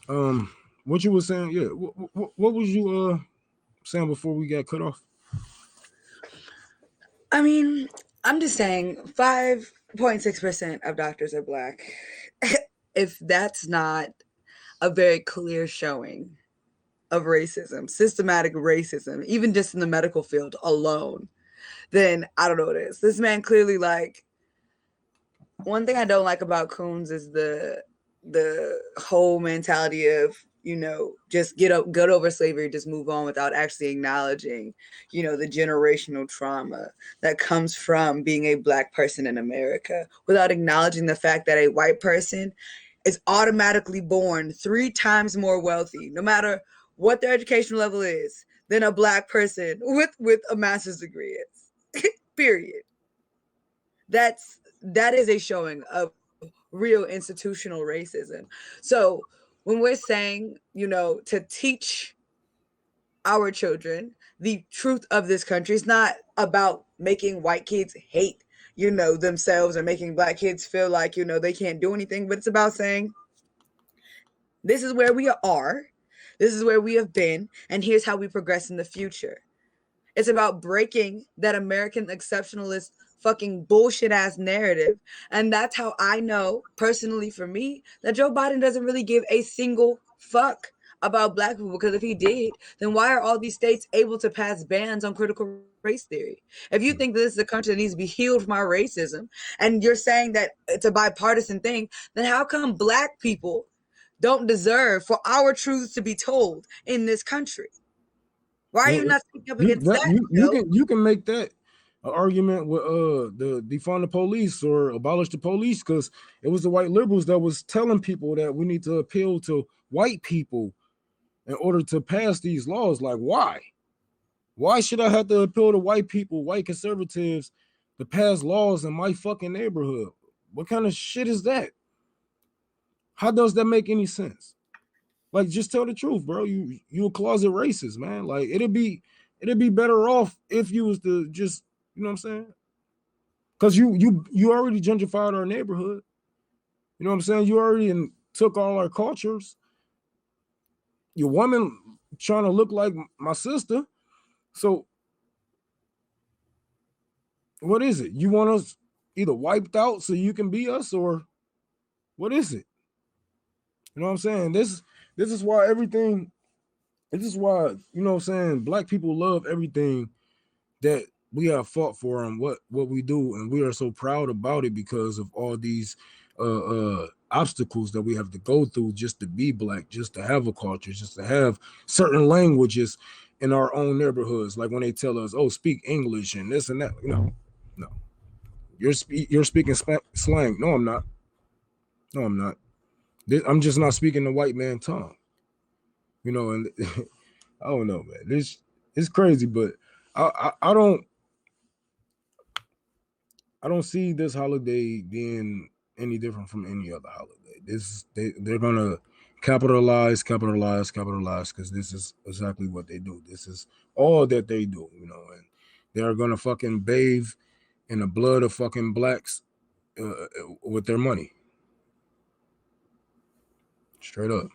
Um, what you were saying? Yeah. What was you saying before we got cut off? I mean, I'm just saying 5.6% of doctors are black. If that's not a very clear showing of racism, systematic racism, even just in the medical field alone, then I don't know what it is. This man clearly like one thing I don't like about Coons is the whole mentality of just get over slavery, just move on without actually acknowledging the generational trauma that comes from being a black person in America, without acknowledging the fact that a white person is automatically born 3 times more wealthy, no matter what their educational level is, than a black person with a master's degree is. Period. That is a showing of real institutional racism. So when we're saying, to teach our children the truth of this country, it's not about making white kids hate, themselves, or making black kids feel like, they can't do anything, but it's about saying, this is where we are, this is where we have been, and here's how we progress in the future. It's about breaking that American exceptionalist fucking bullshit ass narrative. And that's how I know, personally for me, that Joe Biden doesn't really give a single fuck about black people. Because if he did, then why are all these states able to pass bans on critical race theory? If you think that this is a country that needs to be healed from our racism, and you're saying that it's a bipartisan thing, then how come black people don't deserve for our truths to be told in this country? Why are Well, you not speaking up you against that that, Joe? you can make that an argument with the defund the police or abolish the police, because it was the white liberals that was telling people that we need to appeal to white people in order to pass these laws. Like, why? Why should I have to appeal to white people, white conservatives, to pass laws in my fucking neighborhood? What kind of shit is that? How does that make any sense? Like, just tell the truth, bro. You a closet racist, man. Like, it'd be better off if you was to just, you know what I'm saying? Because you already gentrified our neighborhood. You know what I'm saying? You already took all our cultures. Your woman trying to look like my sister. So what is it? You want us either wiped out so you can be us, or what is it? You know what I'm saying? This is why everything. This is why, you know what I'm saying, black people love everything that we have fought for and what we do, and we are so proud about it because of all these obstacles that we have to go through just to be black, just to have a culture, just to have certain languages in our own neighborhoods. Like when they tell us, "Oh, speak English and this and that," no, you're speaking slang. No, I'm not. No, I'm not. I'm just not speaking the white man tongue. And I don't know, man. This it's crazy, but I don't see this holiday being any different from any other holiday. They're gonna capitalize because this is exactly what they do. This is all that they do, and they're gonna fucking bathe in the blood of fucking blacks with their money, straight up.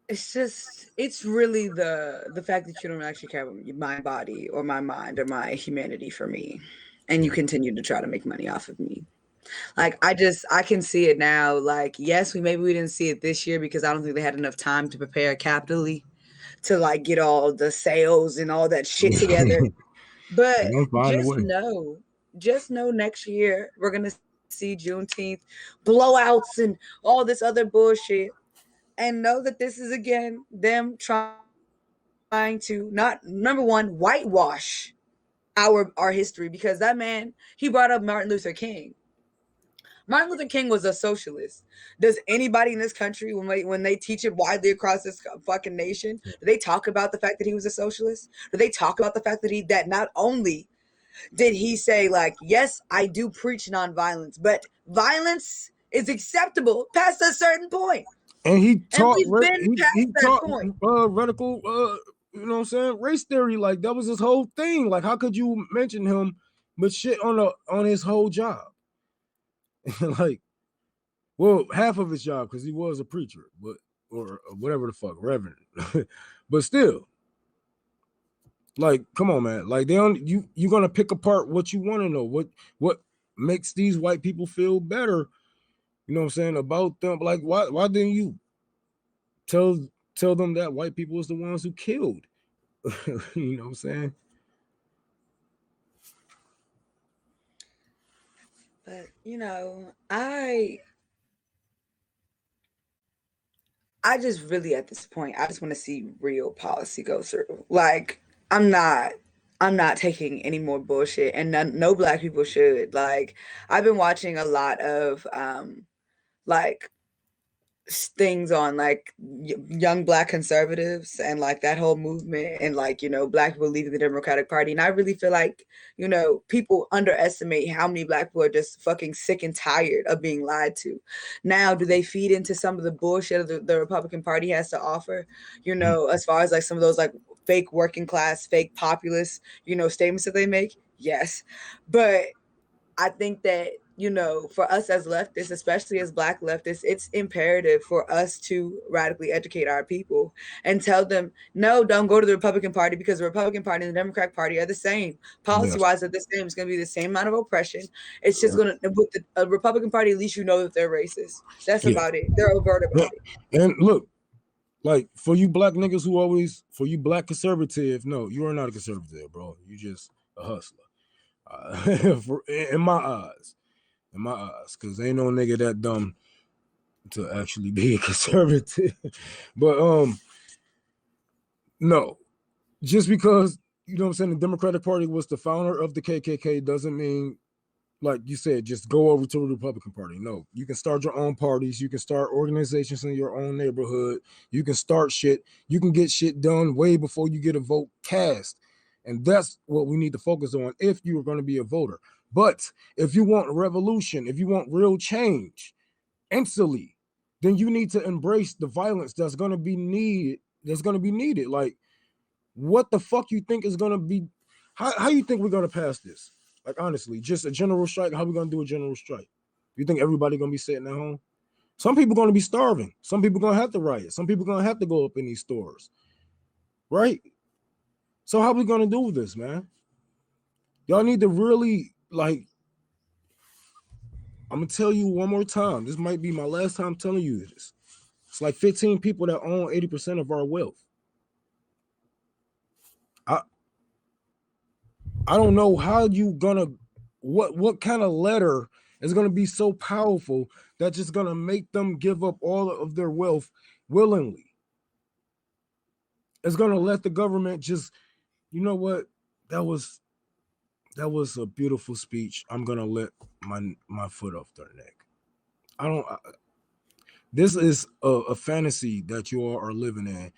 It's really the fact that you don't actually care about my body or my mind or my humanity for me, and you continue to try to make money off of me. Like I can see it now. Like, yes, we didn't see it this year because I don't think they had enough time to prepare capitally to like get all the sales and all that shit together. But They'll find a just way. know, just know next year we're gonna see Juneteenth blowouts and all this other bullshit, and know that this is again them trying to not, number one, whitewash our history, because that man, he brought up Martin Luther King. Martin Luther King was a socialist. Does anybody in this country, when they teach it widely across this fucking nation, do they talk about the fact that he was a socialist? Do they talk about the fact that not only did he say, like, yes, I do preach nonviolence, but violence is acceptable past a certain point, And he and taught we've been he past that taught point. radical you know what I'm saying, race theory. Like, that was his whole thing. Like, how could you mention him but shit on his whole job? Like, Well, half of his job because he was a preacher, but or whatever the fuck, reverend. But still, like, come on, man. Like, they don't you're gonna pick apart what you want to know, what makes these white people feel better. You know what I'm saying about them? Like, why didn't you tell tell them that white people was the ones who killed? You know what I'm saying? But I just really at this point, I just want to see real policy go through. Like, I'm not I'm not taking any more bullshit, and no black people should. Like, I've been watching a lot of like things on like young black conservatives and like that whole movement, and like black people leaving the Democratic Party, and I really feel like people underestimate how many black people are just fucking sick and tired of being lied to. Now, do they feed into some of the bullshit the Republican Party has to offer, as far as like some of those like fake working class, fake populist statements that they make? Yes, but I think that, for us as leftists, especially as black leftists, it's imperative for us to radically educate our people and tell them, no, don't go to the Republican Party, because the Republican Party and the Democratic Party are the same. Policy Yes. wise, they're the same. It's going to be the same amount of oppression. It's just Yeah. going to, with the Republican Party, at least that they're racist. That's Yeah. about it. They're overt Yeah. about it. And look, like, for you black niggas who always, for you black conservative, no, you are not a conservative, bro. You just a hustler. In my eyes. Because ain't no nigga that dumb to actually be a conservative. But no, just because you know what I'm saying the Democratic Party was the founder of the KKK doesn't mean, like you said, just go over to the Republican Party. No, you can start your own parties. You can start organizations in your own neighborhood. You can start shit. You can get shit done way before you get a vote cast. And that's what we need to focus on if you are going to be a voter. But if you want revolution, if you want real change instantly, then you need to embrace the violence that's going to be needed. Like, what the fuck you think is going to be? How you think we're going to pass this? Like, honestly, just a general strike. How we going to do a general strike? You think everybody going to be sitting at home? Some people going to be starving. Some people going to have to riot. Some people going to have to go up in these stores, right? So how we going to do this, man? Y'all need to really, like, I'm going to tell you one more time. This might be my last time telling you this. It's like 15 people that own 80% of our wealth. I don't know how you gonna, what kind of letter is gonna be so powerful that's just gonna make them give up all of their wealth willingly. It's gonna let the government just, you know what? That was a beautiful speech. I'm gonna let my foot off their neck. This is a fantasy that you all are living in,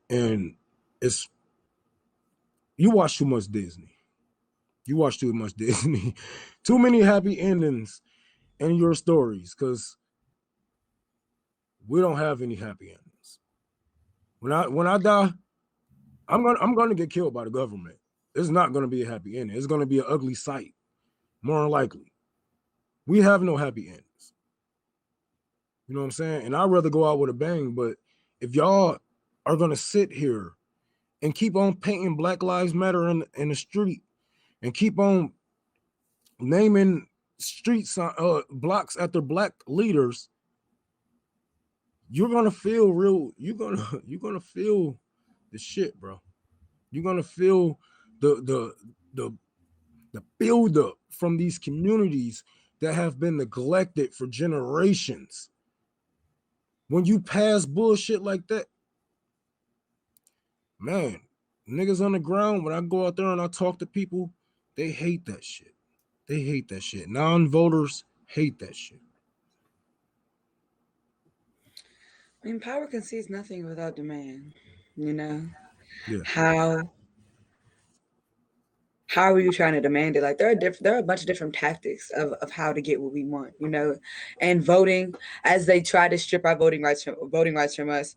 and it's, you watch too much Disney. You watch too much Disney. Too many happy endings in your stories, because we don't have any happy endings. When I die, I'm gonna get killed by the government. It's not gonna be a happy ending. It's gonna be an ugly sight, more than likely. We have no happy endings. You know what I'm saying? And I'd rather go out with a bang. But if y'all are gonna sit here and keep on painting Black Lives Matter in the street and keep on naming streets blocks after black leaders, you're gonna feel real. You're gonna feel the shit, bro. You're gonna feel the buildup from these communities that have been neglected for generations. When you pass bullshit like that, man, niggas on the ground, when I go out there and I talk to people, they hate that shit. They hate that shit. Non-voters hate that shit. I mean, power concedes nothing without demand. You know Yeah. how are you trying to demand it? Like, there are a bunch of different tactics of how to get what we want, and voting, as they try to strip our voting rights from us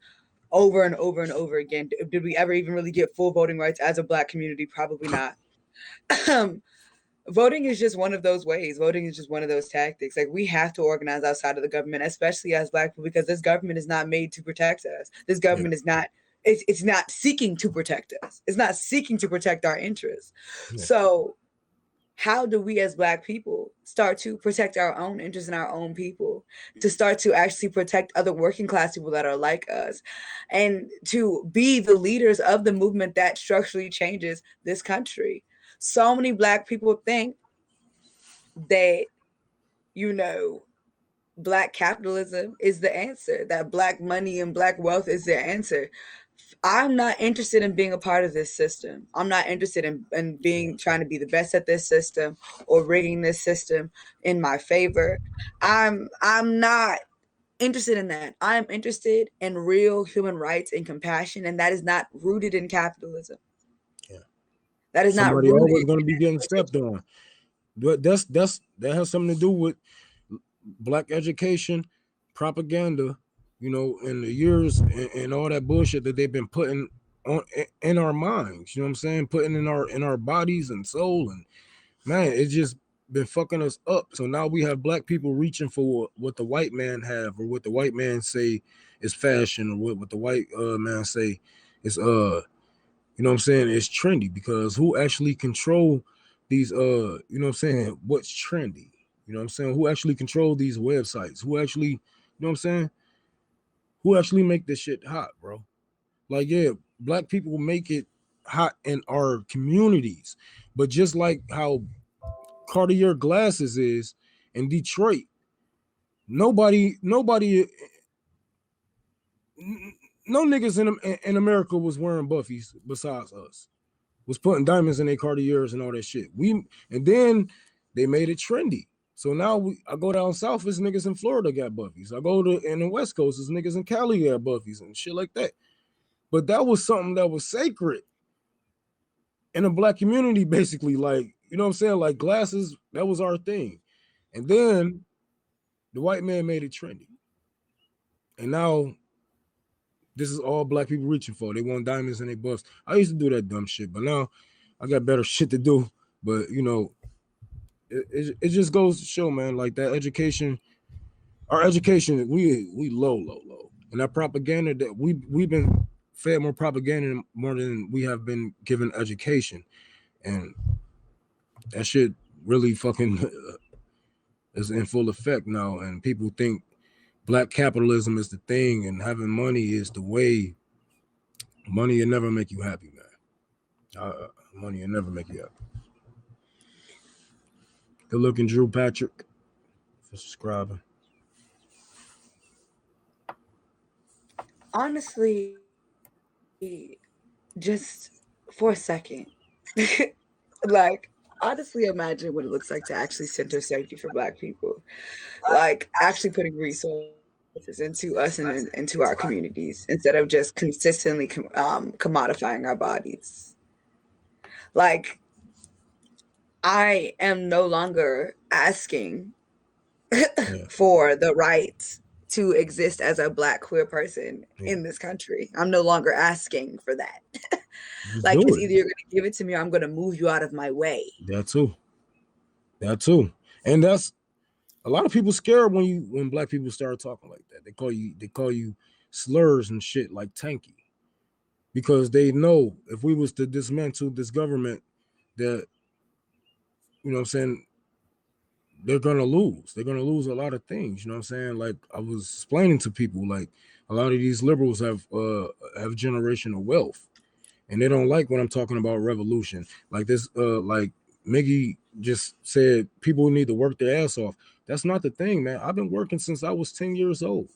over and over and over again. Did we ever even really get full voting rights as a black community? Probably not. voting is just one of those ways. Voting is just one of those tactics. Like, we have to organize outside of the government, especially as Black people, because this government is not made to protect us. This government is not, it's not seeking to protect us. It's not seeking to protect our interests. So how do we as Black people start to protect our own interests and our own people, to start to actually protect other working class people that are like us, and to be the leaders of the movement that structurally changes this country? So many Black people think that, you know, Black capitalism is the answer, that Black money and Black wealth is the answer. I'm not interested in being a part of this system. I'm not interested in being trying to be the best at this system or rigging this system in my favor. I'm not interested in that. I'm interested in real human rights and compassion, and that is not rooted in capitalism. That is not Somebody rooted. always going to be getting stepped on. But that has something to do with Black education, propaganda, you know, in the years and all that bullshit that they've been putting on in our minds. You know what I'm saying? Putting in our bodies and soul, and man, it's just been fucking us up. So now we have Black people reaching for what the white man have, or what the white man say is fashion, or what the white man say is you know what I'm saying, it's trendy. Because who actually control these you know what I'm saying, what's trendy? You know what I'm saying? Who actually control these websites? Who actually, you know what I'm saying? Who actually make this shit hot, bro? Like, yeah, Black people make it hot in our communities. But just like how Cartier glasses is in Detroit, nobody, no niggas in America was wearing Buffys besides us. Was putting diamonds in their Cartiers and all that shit. And then they made it trendy. So now I go down south, there's niggas in Florida got Buffys. I go to in the West Coast, there's niggas in Cali got Buffys and shit like that. But that was something that was sacred in a Black community, basically. Like, you know what I'm saying? Like, glasses, that was our thing. And then the white man made it trendy. And now this is all Black people reaching for. They want diamonds in their buffs. I used to do that dumb shit, but now I got better shit to do. But, you know, it just goes to show, man, like that education, our education, we low. And that propaganda, that we've been fed more propaganda more than we have been given education. And that shit really fucking is in full effect now. And people think Black capitalism is the thing and having money is the way. Money will never make you happy, man. Money will never make you happy. Good looking, Drew Patrick, for subscribing. Honestly, just for a second, like, honestly, imagine what it looks like to actually center safety for Black people. Like, actually putting resources into us and into our communities, instead of just consistently commodifying our bodies. Like, I am no longer asking for the right to exist as a Black queer person in this country. I'm no longer asking for that. Like, it's either you're going to give it to me or I'm going to move you out of my way. That too. And that's a lot of people scared when Black people start talking like that. They call you slurs and shit like tanky, because they know if we was to dismantle this government, that, you know what I'm saying, they're gonna lose. They're gonna lose a lot of things. You know what I'm saying? Like, I was explaining to people, like, a lot of these liberals have generational wealth, and they don't like when I'm talking about revolution. Like this, like Miggy just said, people need to work their ass off. That's not the thing, man. I've been working since I was 10 years old.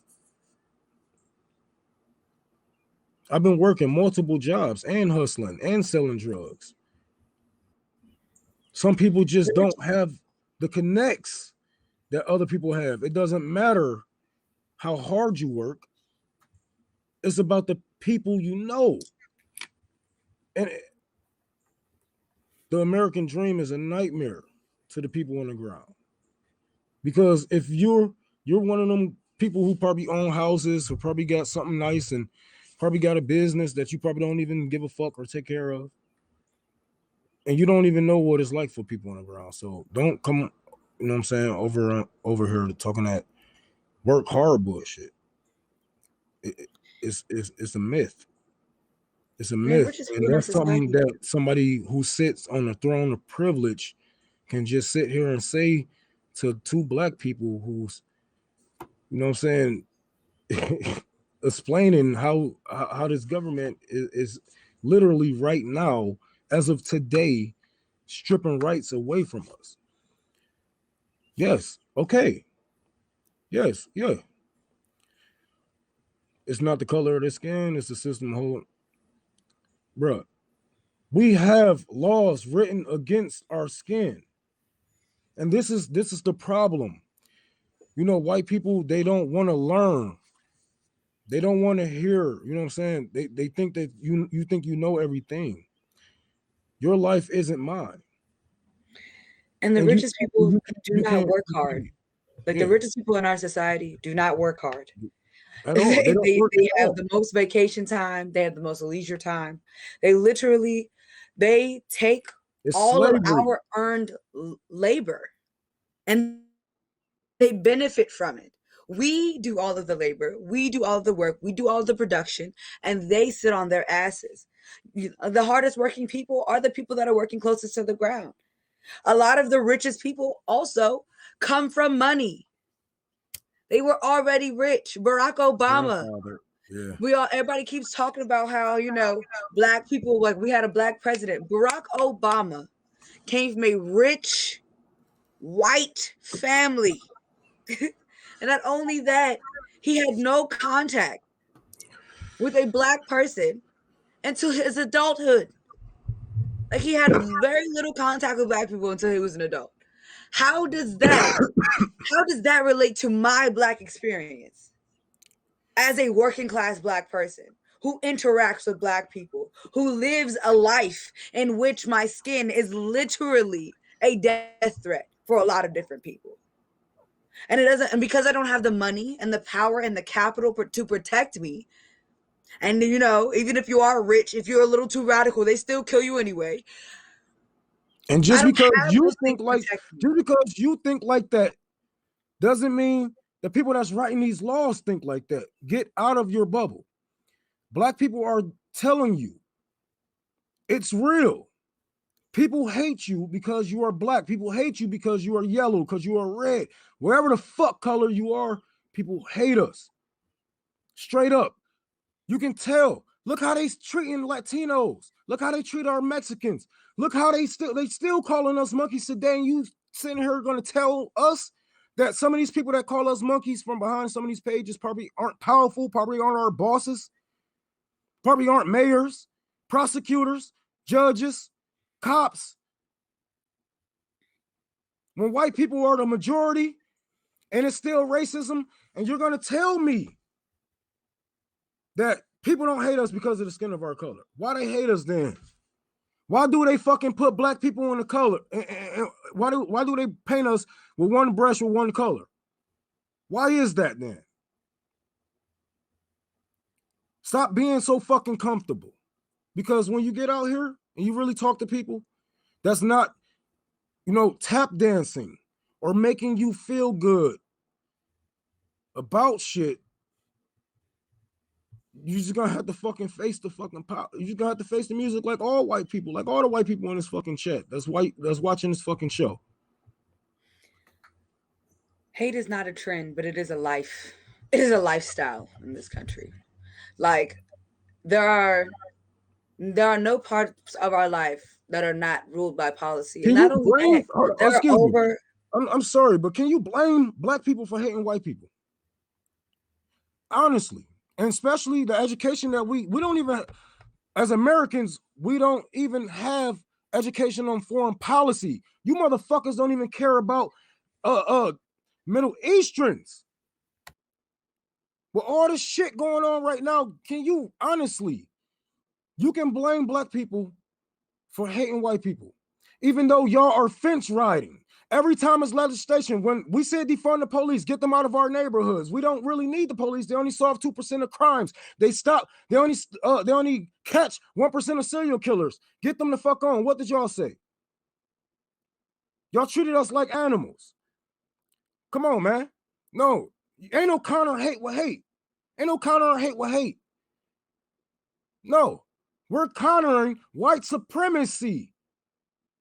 I've been working multiple jobs and hustling and selling drugs. Some people just don't have the connects that other people have. It doesn't matter how hard you work. It's about the people you know. And the American dream is a nightmare to the people on the ground. Because if you're one of them people who probably own houses, who probably got something nice and probably got a business that you probably don't even give a fuck or take care of, and you don't even know what it's like for people on the ground. So don't come, you know what I'm saying, over here talking that work hard bullshit. It's a myth. It's a Man, myth, richest and people in our that's something society. that somebody who sits on the throne of privilege can just sit here and say to two black people who's, you know what I'm saying, explaining how this government is literally right now, as of today, stripping rights away from us. Yes, okay. Yes, yeah. It's not the color of the skin, it's the system whole. Bruh, we have laws written against our skin. And this is the problem. You know, white people, they don't want to learn. They don't want to hear, you know what I'm saying? They think that you think you know everything. Your life isn't mine. And the And richest people do you not can't, work hard. Like the yeah, richest people in our society do not work hard. at all. They don't work They at have all. the most vacation time. They have the most leisure time. They literally, they take It's all of slavery. our earned labor and they benefit from it. We do all of the labor, we do all of the work, we do all of the production, and they sit on their asses. The hardest working people are the people that are working closest to the ground. A lot of the richest people also come from money. They were already rich. Barack Obama. Grandfather. Yeah. Everybody keeps talking about how, black people, like we had a black president. Barack Obama came from a rich white family. And not only that, he had no contact with a black person until his adulthood. Like he had very little contact with black people until he was an adult. How does that relate to my black experience as a working class black person who interacts with black people, who lives a life in which my skin is literally a death threat for a lot of different people? And because I don't have the money and the power and the capital to protect me, and even if you are rich, if you're a little too radical, they still kill you anyway. And I don't have those things just because you think like that doesn't mean the people that's writing these laws think like that. Get out of your bubble. Black people are telling you it's real. People hate you because you are black. People hate you because you are yellow, because you are red. Wherever the fuck color you are, people hate us. Straight up. You can tell. Look how they treating Latinos. Look how they treat our Mexicans. Look how they still calling us monkeys today. And you sitting here going to tell us that some of these people that call us monkeys from behind some of these pages probably aren't powerful, probably aren't our bosses, probably aren't mayors, prosecutors, judges, cops. When white people are the majority and it's still racism, and you're going to tell me that people don't hate us because of the skin of our color. Why they hate us then? Why do they fucking put black people in the color? And why do they paint us with one brush with one color? Why is that then? Stop being so fucking comfortable. Because when you get out here and you really talk to people, that's not, tap dancing or making you feel good about shit. You're just gonna have to fucking face the fucking power. You're just gonna have to face the music like all white people, like all the white people in this fucking chat that's watching this fucking show. Hate is not a trend, but it is a life. It is a lifestyle in this country. Like there are no parts of our life that are not ruled by policy. And Can not you only blame? that, there are Excuse me. over. I'm sorry, but can you blame black people for hating white people? Honestly, and especially the education that we don't even, as Americans, we don't even have education on foreign policy. You motherfuckers don't even care about Middle Easterns. With all this shit going on right now, can you honestly, you can blame black people for hating white people, even though y'all are fence riding, Every time it's legislation, when we said defund the police, get them out of our neighborhoods. We don't really need the police. They only solve 2% of crimes. They only catch 1% of serial killers. Get them the fuck on. What did y'all say? Y'all treated us like animals. Come on, man. No, ain't no counter hate with hate. Ain't no counter hate with hate. No, we're countering white supremacy.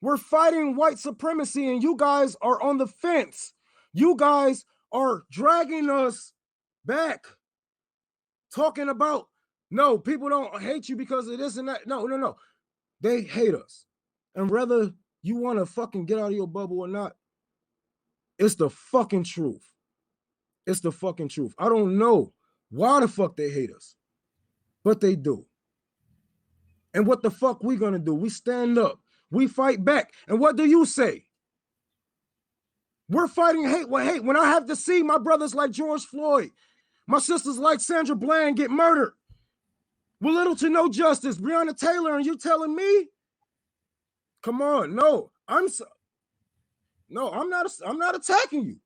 We're fighting white supremacy, and you guys are on the fence. You guys are dragging us back, talking about, no, people don't hate you because of this and that. No. They hate us. And whether you want to fucking get out of your bubble or not, it's the fucking truth. It's the fucking truth. I don't know why the fuck they hate us, but they do. And what the fuck we gonna do? We stand up. We fight back. And what do you say? We're fighting hate with hate. When I have to see my brothers like George Floyd, my sisters like Sandra Bland get murdered with little to no justice, Breonna Taylor, and you telling me? Come on, no, I'm not attacking you.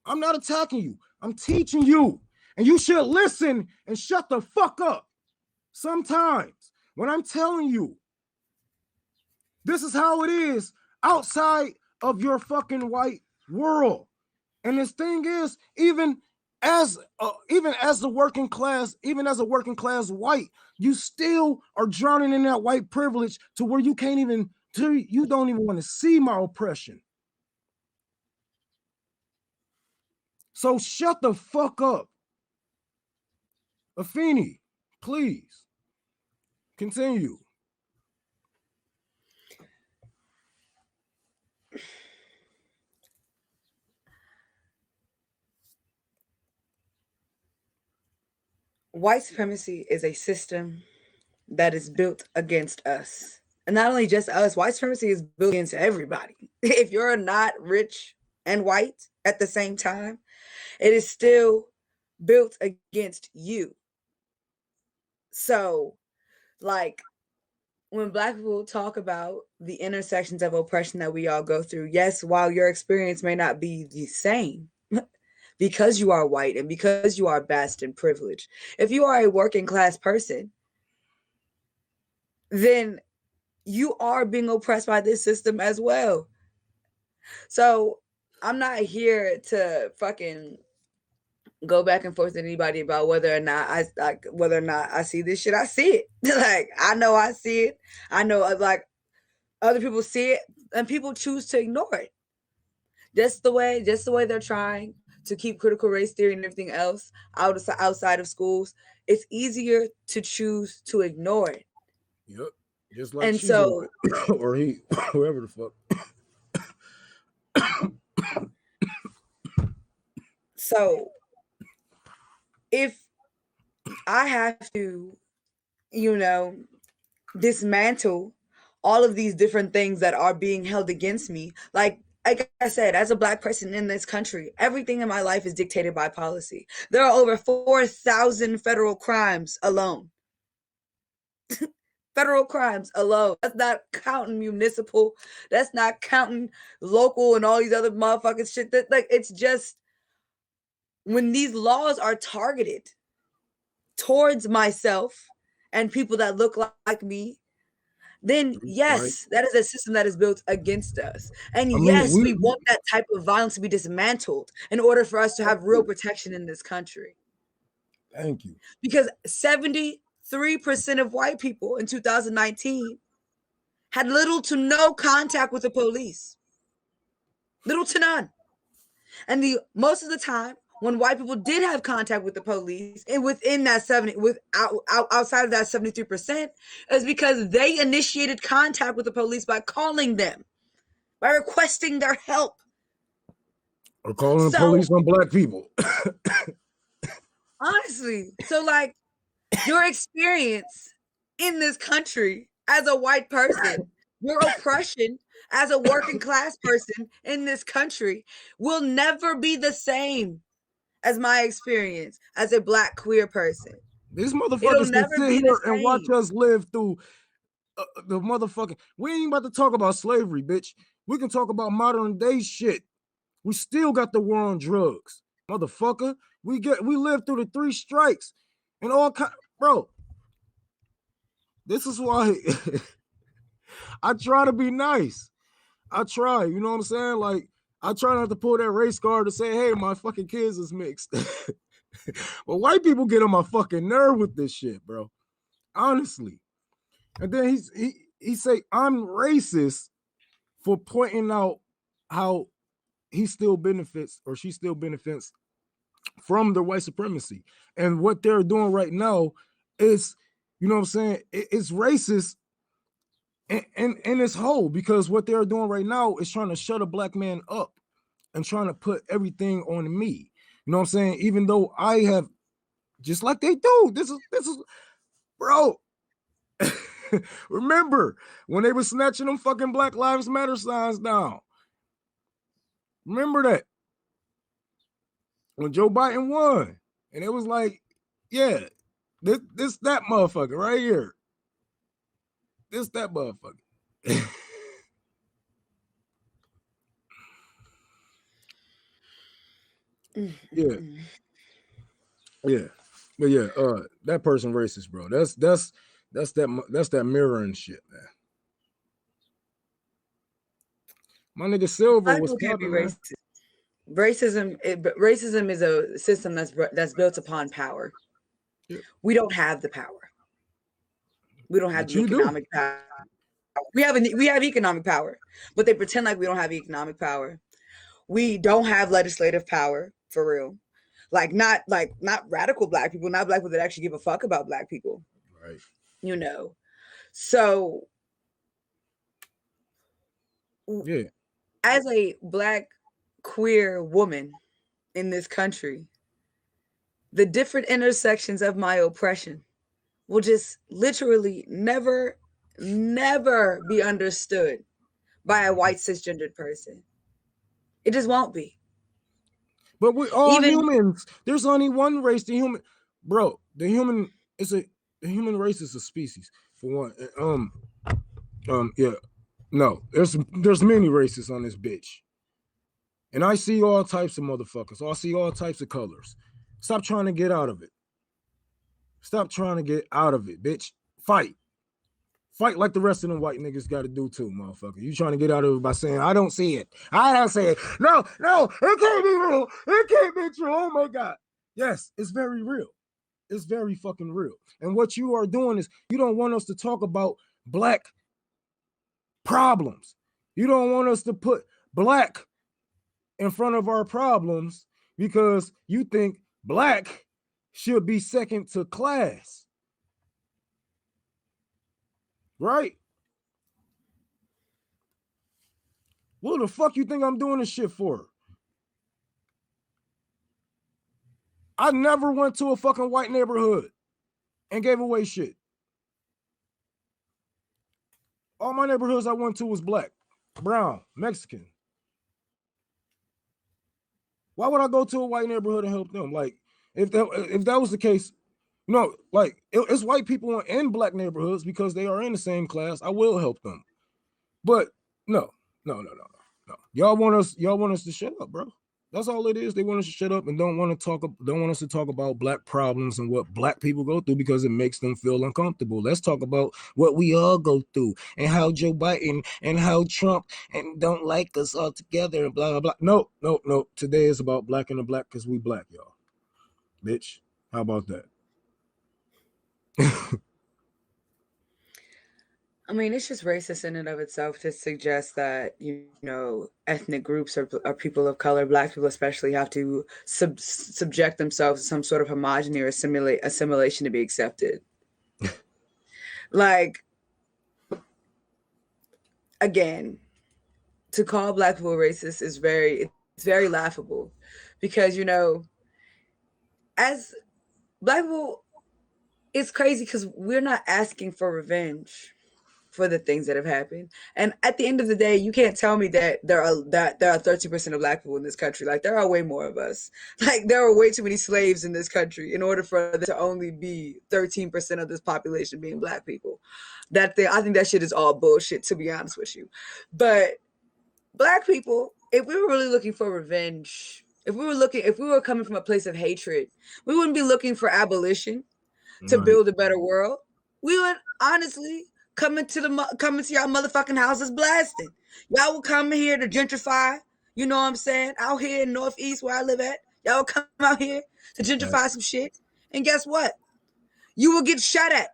I'm not attacking you. I'm teaching you. And you should listen and shut the fuck up. Sometimes when I'm telling you, this is how it is outside of your fucking white world. And this thing is, even as the working class, even as a working class white, you still are drowning in that white privilege to where you don't even want to see my oppression. So shut the fuck up. Afeni, please continue. White supremacy is a system that is built against us. And not only just us, white supremacy is built against everybody. If you're not rich and white at the same time, it is still built against you. So, like, when Black people talk about the intersections of oppression that we all go through, yes, while your experience may not be the same, because you are white and because you are best and privileged, if you are a working class person, then you are being oppressed by this system as well. So I'm not here to fucking go back and forth with anybody about whether or not I see this shit. I see it. Like, I know I see it. I know, like, other people see it, and people choose to ignore it. Just the way they're trying to keep critical race theory and everything else outside of schools, it's easier to choose to ignore it. Yep. Just like and so or he, whoever the fuck. So if I have to, dismantle all of these different things that are being held against me, like I said, as a Black person in this country, everything in my life is dictated by policy. There are over 4,000 federal crimes alone. Federal crimes alone. That's not counting municipal. That's not counting local and all these other motherfucking shit. That, like, it's just when these laws are targeted towards myself and people that look like me, then yes, right, that is a system that is built against us. And yes, we want that type of violence to be dismantled in order for us to have real protection in this country. Thank you. Because 73% of white people in 2019 had little to no contact with the police. Little to none. And most of the time, when white people did have contact with the police, and within that outside of that 73%, is because they initiated contact with the police by calling them, by requesting their help, or calling the police on Black people. Honestly, so like your experience in this country as a white person, your oppression as a working class person in this country will never be the same as my experience as a Black queer person. These motherfuckers can sit here and watch us live through the motherfucking. We ain't about to talk about slavery, bitch. We can talk about modern day shit. We still got the war on drugs, motherfucker. We lived through the 3 strikes and all kind. Bro, this is why I try to be nice. I try, you know what I'm saying? Like, I try not to pull that race card to say, hey, my fucking kids is mixed. But white people get on my fucking nerve with this shit, bro. Honestly. And then he say I'm racist for pointing out how he still benefits or she still benefits from the white supremacy. And what they're doing right now is, you know what I'm saying? It's racist in its whole, because what they're doing right now is trying to shut a black man up and trying to put everything on me. You know what I'm saying? Even though I have, just like they do, this is, bro. Remember when they were snatching them fucking Black Lives Matter signs down? Remember that? When Joe Biden won, and it was like, yeah, this that motherfucker right here. This that motherfucker. Yeah. Yeah. But yeah, that person racist, bro. That's that mirroring shit, man. My nigga Silver was People can't be talking, man. racist. Racism is a system that's built upon power. Yeah. We don't have the power. We don't have But the you do. economic power. We have economic power, but they pretend like we don't have economic power. We don't have legislative power for real. Not radical black people, not black people that actually give a fuck about black people. Right. You know. So yeah, as a black queer woman in this country, the different intersections of my oppression will just literally never be understood by a white cisgendered person. It just won't be. But we're all humans. There's only one race. The human, bro. The human race is a species for one. Yeah. No, there's many races on this bitch. And I see all types of motherfuckers. I see all types of colors. Stop trying to get out of it. Stop trying to get out of it, bitch. Fight. Fight like the rest of them white niggas got to do too, motherfucker. You trying to get out of it by saying, I don't see it. I don't see it. No, it can't be real. It can't be true. Oh my God. Yes, it's very real. It's very fucking real. And what you are doing is you don't want us to talk about black problems. You don't want us to put black in front of our problems because you think black should be second to class. Right? What the fuck you think I'm doing this shit for? I never went to a fucking white neighborhood and gave away shit. All my neighborhoods I went to was black, brown, Mexican. Why would I go to a white neighborhood and help them? Like, if that was the case, no, like it's white people in black neighborhoods because they are in the same class. I will help them. But no. Y'all want us to shut up, bro. That's all it is. They want us to shut up and don't want us to talk about black problems and what black people go through because it makes them feel uncomfortable. Let's talk about what we all go through and how Joe Biden and how Trump and don't like us all together and blah, blah, blah. No. Today is about black and the black because we black, y'all. Bitch, how about that? I mean, it's just racist in and of itself to suggest that, ethnic groups or people of color, black people especially, have to subject themselves to some sort of homogeny or assimilation to be accepted. Like, again, to call black people racist is it's very laughable because, as black people, it's crazy because we're not asking for revenge for the things that have happened. And at the end of the day, you can't tell me that there are 13% of black people in this country. Like, there are way more of us. Like, there are way too many slaves in this country in order for there to only be 13% of this population being black people. I think that shit is all bullshit, to be honest with you. But Black people, if we were really looking for revenge, if we were coming from a place of hatred, we wouldn't be looking for abolition to Right. build a better world. We would honestly come into y'all motherfucking houses blasting. Y'all will come here to gentrify. You know what I'm saying? Out here in Northeast where I live at, y'all will come out here to gentrify some shit. And guess what? You will get shot at.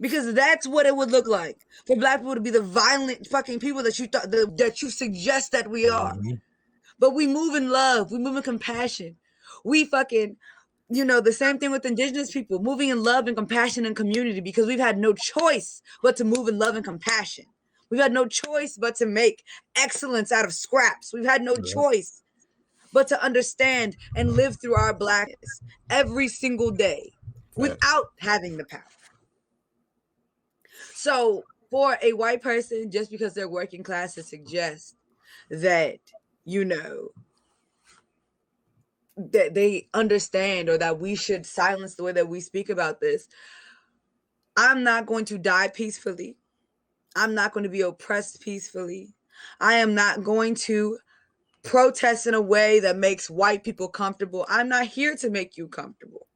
Because that's what it would look like for Black people to be the violent fucking people that that you suggest that we are. Mhm. But we move in love, we move in compassion. We fucking, the same thing with Indigenous people, moving in love and compassion and community, because we've had no choice but to move in love and compassion. We've had no choice but to make excellence out of scraps. We've had no choice but to understand and live through our Blackness every single day without having the power. So for a white person, just because they're working class, to suggest that, that they understand or that we should silence the way that we speak about this, I'm not going to die peacefully. I'm not going to be oppressed peacefully. I am not going to protest in a way that makes white people comfortable. I'm not here to make you comfortable.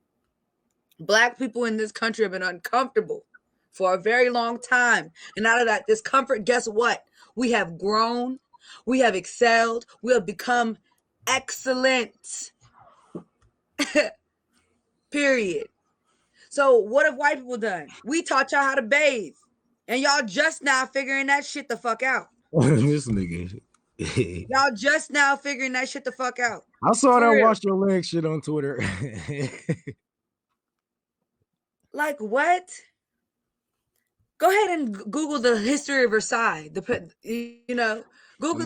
Black people in this country have been uncomfortable for a very long time. And out of that discomfort, guess what? We have grown, we have excelled, we have become excellent. Period. So what have white people done? We taught y'all how to bathe. And y'all just now figuring that shit the fuck out. This nigga. Y'all just now figuring that shit the fuck out. I saw For that real. wash your leg shit on Twitter. Like what? Go ahead and Google the history of Versailles. Google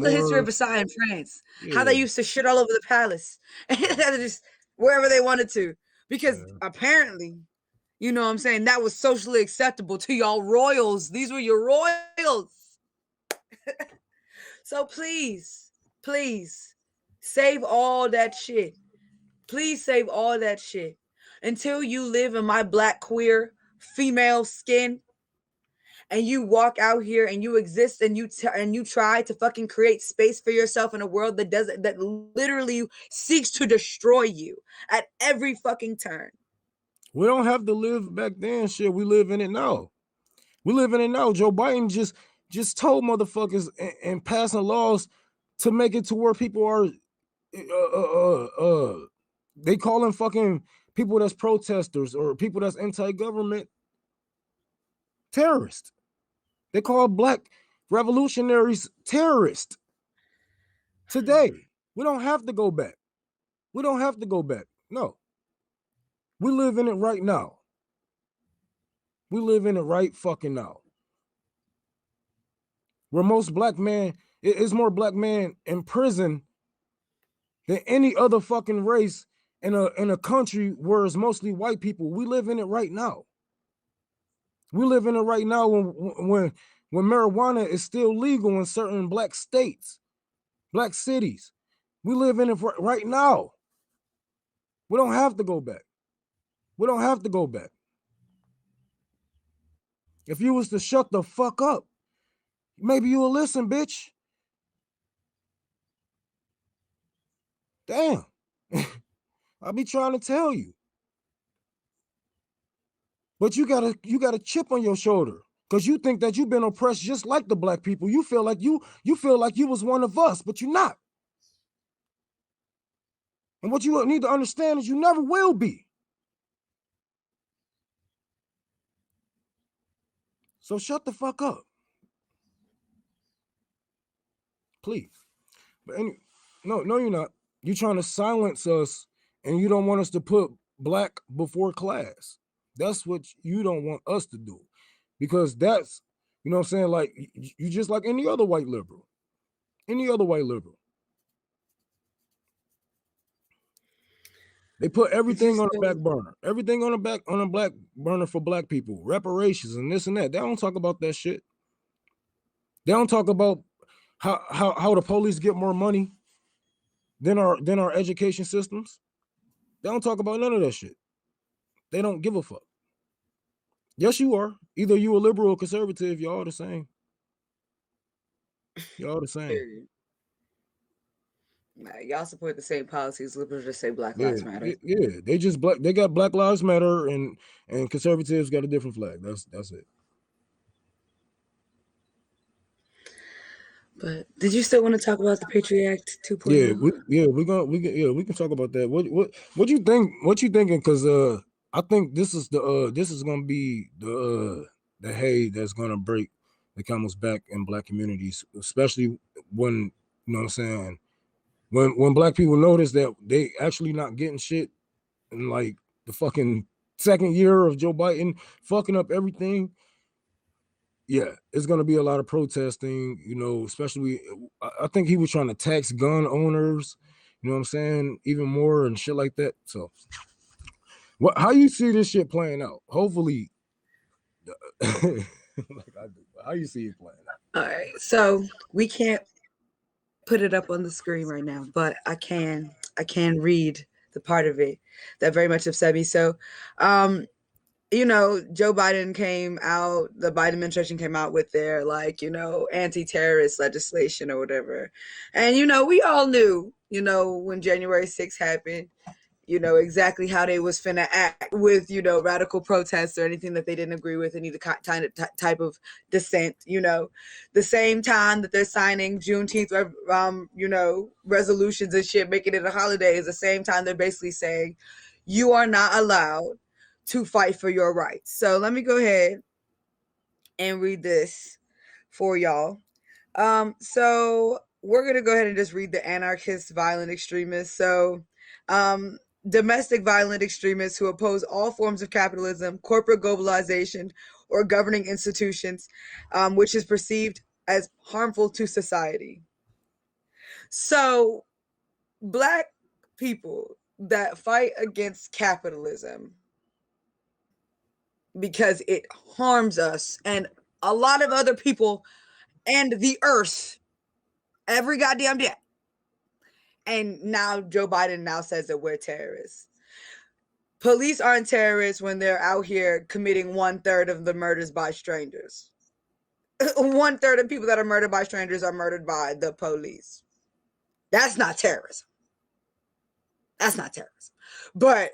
the history of Versailles in France. How they used to shit all over the palace, just wherever they wanted to, because apparently, you know what I'm saying, that was socially acceptable to y'all royals. These were your royals. So please, save all that shit. Please save all that shit. Until you live in my Black queer female skin, and you walk out here and you exist and you try to fucking create space for yourself in a world that literally seeks to destroy you at every fucking turn. We don't have to live back then shit. We live in it now. We live in it now. Joe Biden just told motherfuckers and passing laws to make it to where people are they calling fucking people that's protesters or people that's anti-government terrorists. They call Black revolutionaries terrorists. Today, we don't have to go back. We don't have to go back. No. We live in it right now. We live in it right fucking now. Where most black men, is more black men in prison than any other fucking race in a country where it's mostly white people. We live in it right now. We live in it right now when marijuana is still legal in certain black states, black cities. We live in it right now. We don't have to go back. We don't have to go back. If you was to shut the fuck up, maybe you will listen, bitch. Damn. I'll be trying to tell you. But you got a chip on your shoulder because you think that you've been oppressed just like the black people. You feel like you was one of us, but you're not. And what you need to understand is you never will be. So shut the fuck up. Please. But no, you're not. You're trying to silence us and you don't want us to put black before class. That's what you don't want us to do. Because that's, you know what I'm saying? Like, you just like any other white liberal. Any other white liberal. They put everything on the back burner. Everything on the back burner for black people. Reparations and this and that. They don't talk about that shit. They don't talk about how the police get more money than our education systems. They don't talk about none of that shit. They don't give a fuck. Yes, you are. Either you a liberal or conservative, y'all the same. Y'all the same. Period. Nah, y'all support the same policies. Liberals just say Black Yeah, Lives Matter. yeah. They just black. They got Black Lives Matter, and conservatives got a different flag. That's it. But did you still want to talk about the Patriot Act 2.0? Yeah, we can talk about that. What you think? What you thinking? Because I think this is gonna be the hay that's gonna break the camel's back in Black communities, especially when, you know what I'm saying, when Black people notice that they actually not getting shit in like the fucking second year of Joe Biden fucking up everything. Yeah, it's gonna be a lot of protesting, you know, especially I think he was trying to tax gun owners, you know what I'm saying, even more and shit like that. So how you see this shit playing out? Hopefully like I do. How you see it playing out? All right, so we can't put it up on the screen right now, but I can read the part of it that very much upset me. So you know, Joe Biden came out, the Biden administration came out with their, like, you know, anti-terrorist legislation or whatever. And, you know, we all knew, you know, when January 6th happened, you know, exactly how they was finna act with, you know, radical protests or anything that they didn't agree with, any type of dissent, you know. The same time that they're signing Juneteenth, you know, resolutions and shit, making it a holiday, is the same time they're basically saying, you are not allowed to fight for your rights. So let me go ahead and read this for y'all. So we're gonna go ahead and just read the anarchist violent extremists. So domestic violent extremists who oppose all forms of capitalism, corporate globalization, or governing institutions, which is perceived as harmful to society. So Black people that fight against capitalism because it harms us and a lot of other people and the earth every goddamn day. And now Joe Biden now says that we're terrorists. Police aren't terrorists when they're out here committing 1/3 of the murders by strangers. 1/3 of people that are murdered by strangers are murdered by the police. That's not terrorism. That's not terrorism. But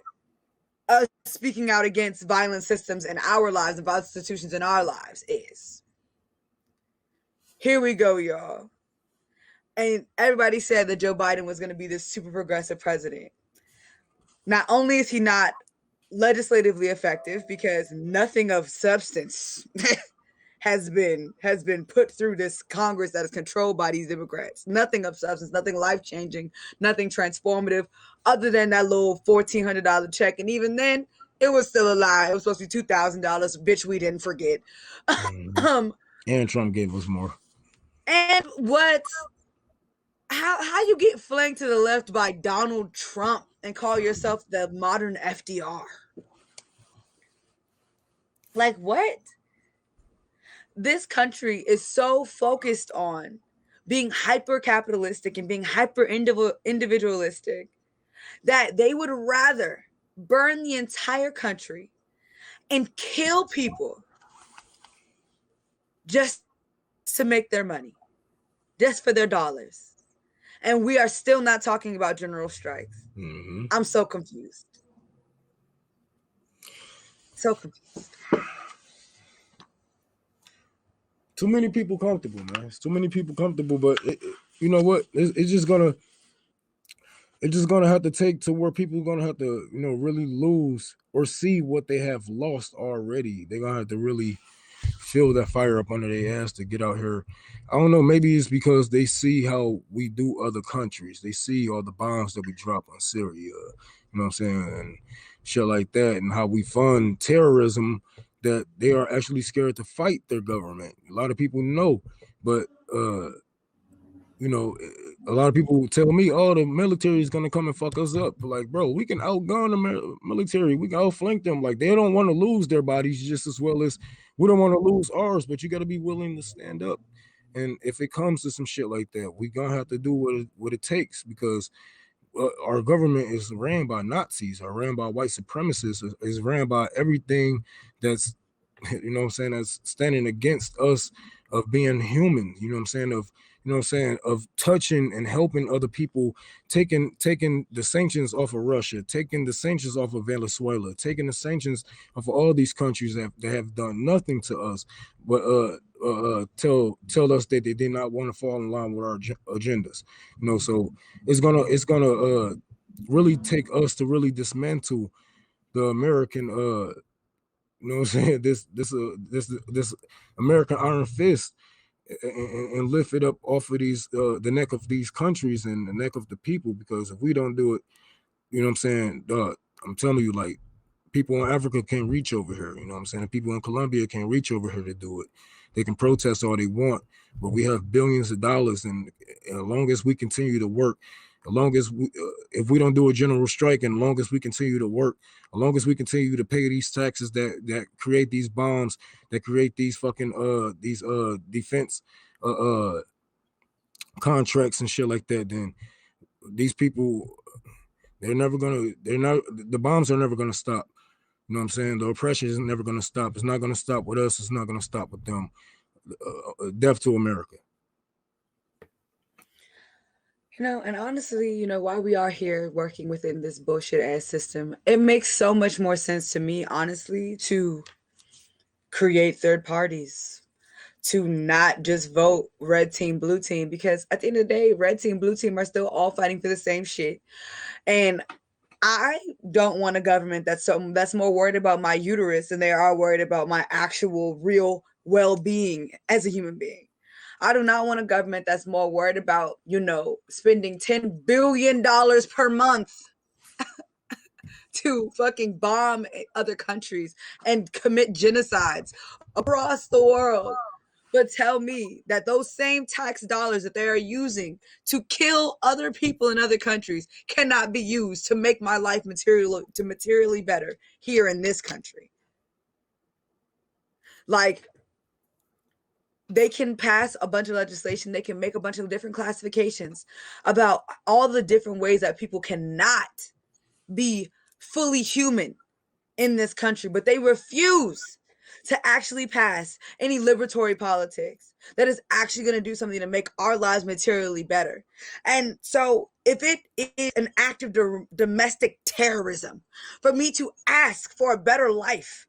us speaking out against violent systems in our lives and violent institutions in our lives is. Here we go, y'all. And everybody said that Joe Biden was going to be this super progressive president. Not only is he not legislatively effective because nothing of substance has been put through this Congress that is controlled by these Democrats. Nothing of substance, nothing life-changing, nothing transformative, other than that little $1,400 check. And even then, it was still a lie. It was supposed to be $2,000. Bitch, we didn't forget. And Trump gave us more. And how you get flanked to the left by Donald Trump and call yourself the modern FDR? Like, what? This country is so focused on being hyper capitalistic and being hyper individualistic that they would rather burn the entire country and kill people just to make their money, just for their dollars. And we are still not talking about general strikes. Mm-hmm. I'm so confused. So confused. Too many people comfortable, man. It's too many people comfortable, but you know what? It's just gonna have to take to where people are gonna have to, you know, really lose or see what they have lost already. They're gonna have to really feel that fire up under their ass to get out here. I don't know, maybe it's because they see how we do other countries. They see all the bombs that we drop on Syria, you know what I'm saying, and shit like that, and how we fund terrorism, that they are actually scared to fight their government. A lot of people know, but you know, a lot of people tell me, oh, the military is gonna come and fuck us up. Like, bro, we can outgun the military, we can outflank them. Like, they don't want to lose their bodies just as well as we don't want to lose ours, but you got to be willing to stand up. And if it comes to some shit like that, we gonna have to do what it takes, because our government is ran by Nazis, or ran by white supremacists, is ran by everything that's, you know what I'm saying, that's standing against us of being human, you know what I'm saying, of, you know what I'm saying, of touching and helping other people, taking the sanctions off of Russia, taking the sanctions off of Venezuela, taking the sanctions off of all these countries that have done nothing to us, but tell us that they did not want to fall in line with our agendas. You know, so it's gonna really take us to really dismantle the American you know what I'm saying, this American iron fist, and lift it up off of these the neck of these countries and the neck of the people. Because if we don't do it, you know what I'm saying, I'm telling you, like, people in Africa can't reach over here, you know what I'm saying, people in Colombia can't reach over here to do it. They can protest all they want, but we have billions of dollars, and as long as we continue to work, as long as if we don't do a general strike, and as long as we continue to work, as long as we continue to pay these taxes that create these bombs, that create these fucking defense uh, uh contracts and shit like that, then these people, they're not, the bombs are never gonna stop. You know what I'm saying? The oppression is never gonna stop. It's not gonna stop with us. It's not gonna stop with them. Death to America. You know, and honestly, you know, while we are here working within this bullshit ass system, it makes so much more sense to me, honestly, to create third parties, to not just vote red team, blue team, because at the end of the day, red team, blue team are still all fighting for the same shit. And I don't want a government that's more worried about my uterus than they are worried about my actual real well-being as a human being. I do not want a government that's more worried about, you know, spending $10 billion per month to fucking bomb other countries and commit genocides across the world. But tell me that those same tax dollars that they are using to kill other people in other countries cannot be used to make my life materially better here in this country. Like, they can pass a bunch of legislation, they can make a bunch of different classifications about all the different ways that people cannot be fully human in this country, but they refuse to actually pass any liberatory politics that is actually going to do something to make our lives materially better. And so if it is an act of domestic terrorism for me to ask for a better life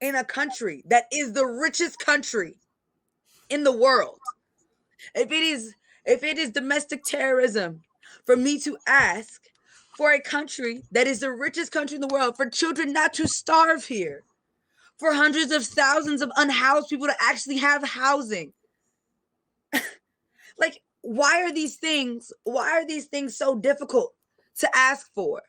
in a country that is the richest country in the world, if it is domestic terrorism for me to ask for a country that is the richest country in the world for children not to starve here, for hundreds of thousands of unhoused people to actually have housing. Like, why are these things so difficult to ask for?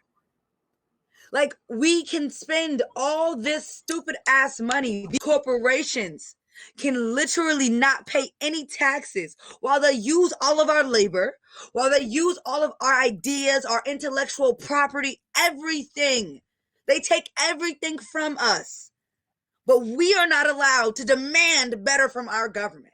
Like, we can spend all this stupid ass money. These corporations can literally not pay any taxes while they use all of our labor, while they use all of our ideas, our intellectual property, everything. They take everything from us. But we are not allowed to demand better from our government.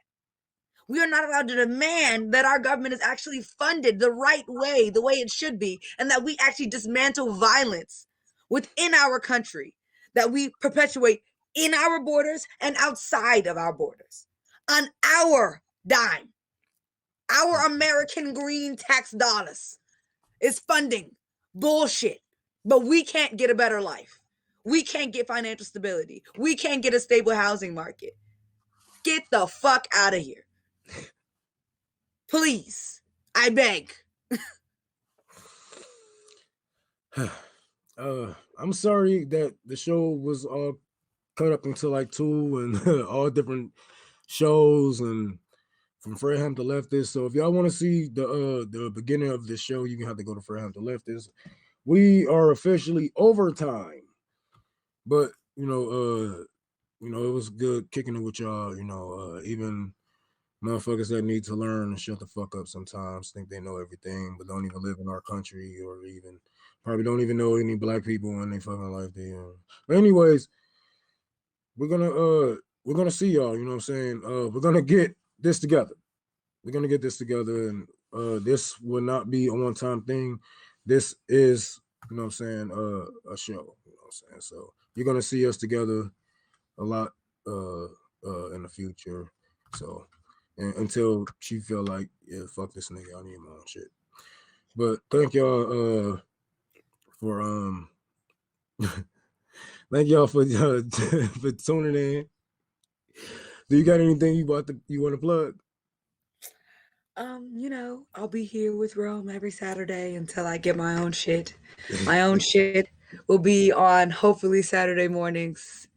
We are not allowed to demand that our government is actually funded the right way, the way it should be, and that we actually dismantle violence within our country, that we perpetuate in our borders and outside of our borders on our dime. Our American green tax dollars is funding bullshit, but we can't get a better life. We can't get financial stability. We can't get a stable housing market. Get the fuck out of here. Please. I beg. I'm sorry that the show was all cut up into like two and all different shows and from Fareham to Leftist. So if y'all want to see the beginning of this show, you can have to go to Fareham to Leftist. We are officially overtime. But it was good kicking it with y'all. Even motherfuckers that need to learn and shut the fuck up sometimes think they know everything, but don't even live in our country, or even probably don't even know any black people in their fucking life. But anyways, we're gonna see y'all. You know what I'm saying? We're gonna get this together. We're gonna get this together, and this will not be a one-time thing. This is, you know what I'm saying, a show. You know what I'm saying? So you're gonna see us together a lot in the future. So, and until she feel like, yeah, fuck this nigga, I need my own shit. But thank y'all for thank y'all for for tuning in. Do you got anything you want to plug? I'll be here with Rome every Saturday until I get my own shit. My own shit will be on hopefully Saturday mornings.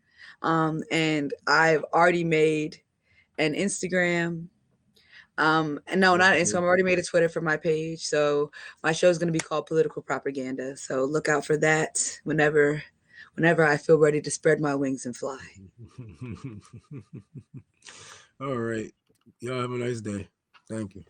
And I've already made an Instagram. And no, not Instagram. I've already made a Twitter for my page. So my show is going to be called Political Propaganda. So look out for that whenever I feel ready to spread my wings and fly. All right. Y'all have a nice day. Thank you.